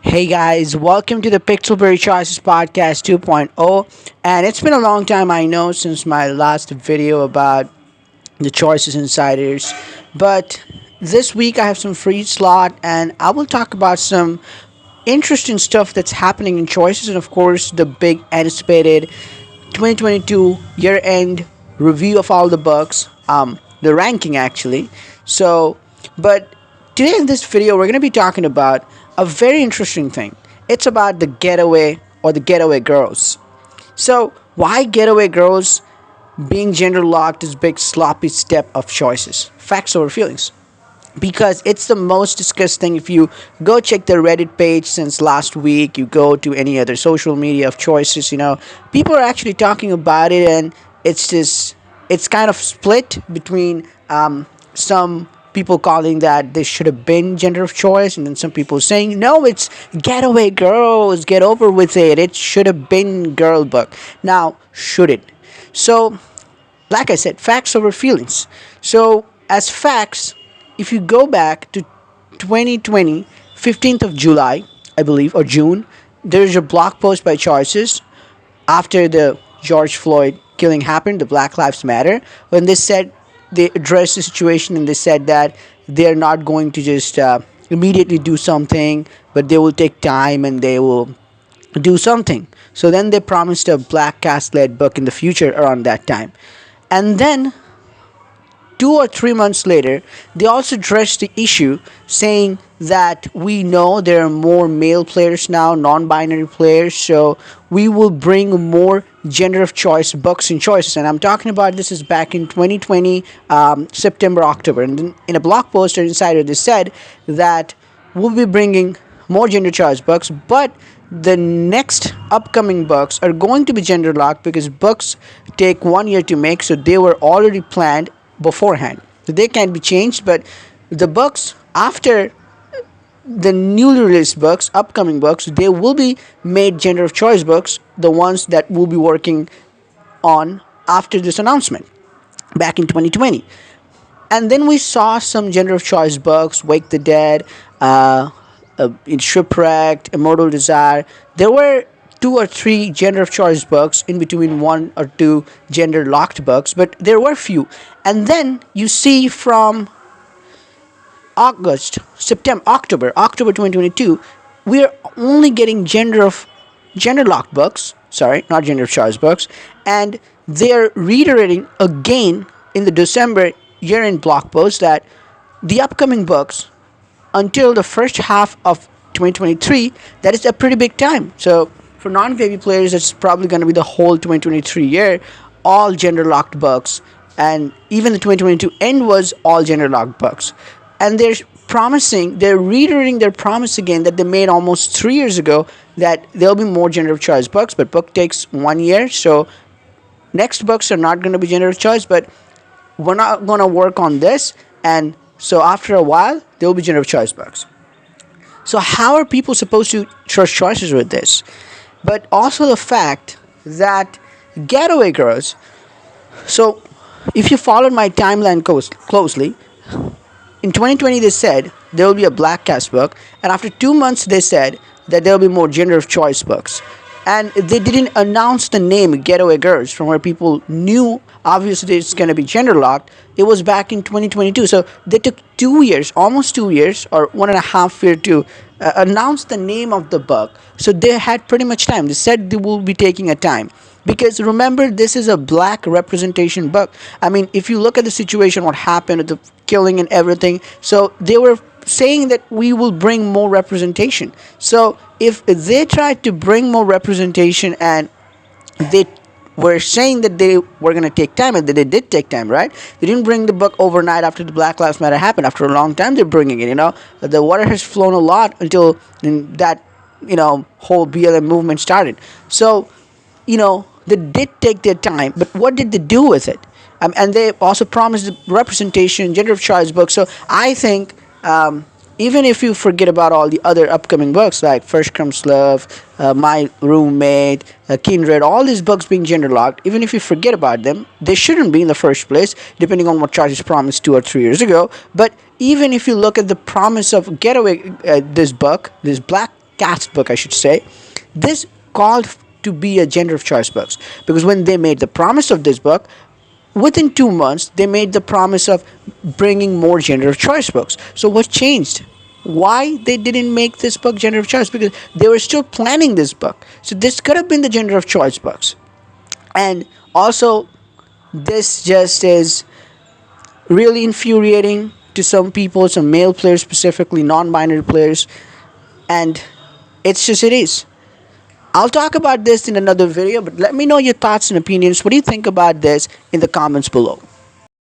Hey guys, welcome to the Pixelberry Choices Podcast 2.0. And it's been a long time, I know, since my last video about the Choices Insiders. But this week I have some free slot and I will talk about some interesting stuff that's happening in Choices and, of course, the big anticipated 2022 year end review of all the books, the ranking actually. So, but today in this video, we're going to be talking about a very interesting thing. It's about the getaway or the getaway girls. So, why getaway girls being gender locked is big sloppy step of choices, facts over feelings? Because it's the most discussed thing. If you go check the Reddit page since last week, you go to any other social media of choices, people are actually talking about it, and it's kind of split between some people calling that this should have been gender of choice, and then some people saying no, it's getaway girls, get over with it should have been girl book. Now, should it? So, like I said, facts over feelings. So, as facts, if you go back to 2020, 15th of July, I believe, or June, there's a blog post by Choices after the George Floyd killing happened, the Black Lives Matter, when they addressed the situation, and they said that they're not going to just immediately do something, but they will take time and they will do something. So then they promised a black cast led book in the future around that time. And then 2 or 3 months later, they also addressed the issue, saying that we know there are more male players now, non binary players, so we will bring more gender of choice books and choices. And I'm talking about this is back in 2020, September, October. And then in a blog post or insider, they said that we'll be bringing more gender choice books, but the next upcoming books are going to be gender locked because books take 1 year to make, so they were already planned beforehand. So they can be changed, but the books after the newly released books, upcoming books, they will be made gender of choice books, the ones that we'll be working on after this announcement back in 2020. And then we saw some gender of choice books, Wake the Dead, in Shipwrecked, Immortal Desire. There were 2 or 3 gender of choice books in between 1 or 2 gender locked books, but there were few. And then you see from October 2022, we are only getting gender locked books. Sorry, not gender of choice books, and they are reiterating again in the December year-end blog post that the upcoming books until the first half of 2023, that is a pretty big time. So for non-baby players, it's probably going to be the whole 2023 year, all gender locked books, and even the 2022 end was all gender locked books. And they're reiterating their promise again that they made almost 3 years ago, that there'll be more gender of choice books, but book takes 1 year, so next books are not going to be gender of choice, but we're not going to work on this, and so after a while, there will be gender of choice books. So how are people supposed to trust choices with this? But also the fact that getaway girls. So if you followed my timeline closely, in 2020 they said there will be a black cast book, and after 2 months they said that there will be more gender of choice books. And they didn't announce the name Getaway Girls, from where people knew obviously it's going to be gender locked. It was back in 2022. So they took 2 years, almost 2 years, or 1.5 year to announce the name of the book. So they had pretty much time. They said they will be taking a time. Because remember, this is a black representation book. I mean, if you look at the situation, what happened, the killing and everything, so they were saying that we will bring more representation. So if they tried to bring more representation and they were saying that they were going to take time, and they did take time, right? They didn't bring the book overnight after the Black Lives Matter happened. After a long time, they're bringing it. The water has flown a lot until that whole BLM movement started. So they did take their time, but what did they do with it? And they also promised representation, gender of choice books. So I think even if you forget about all the other upcoming books like First Comes Love, My Roommate, Kindred, all these books being gender locked, even if you forget about them, they shouldn't be in the first place, depending on what Choices promised 2 or 3 years ago. But even if you look at the promise of Getaway, this book, this black cast book, I should say. This called to be a gender of choice books because when they made the promise of this book, within 2 months they made the promise of bringing more gender of choice books. So what changed? Why they didn't make this book gender of choice? Because they were still planning this book. So this could have been the gender of choice books. And also, this just is really infuriating to some people, some male players, specifically non-binary players, and it's just it is. I'll talk about this in another video, but let me know your thoughts and opinions. What do you think about this in the comments below?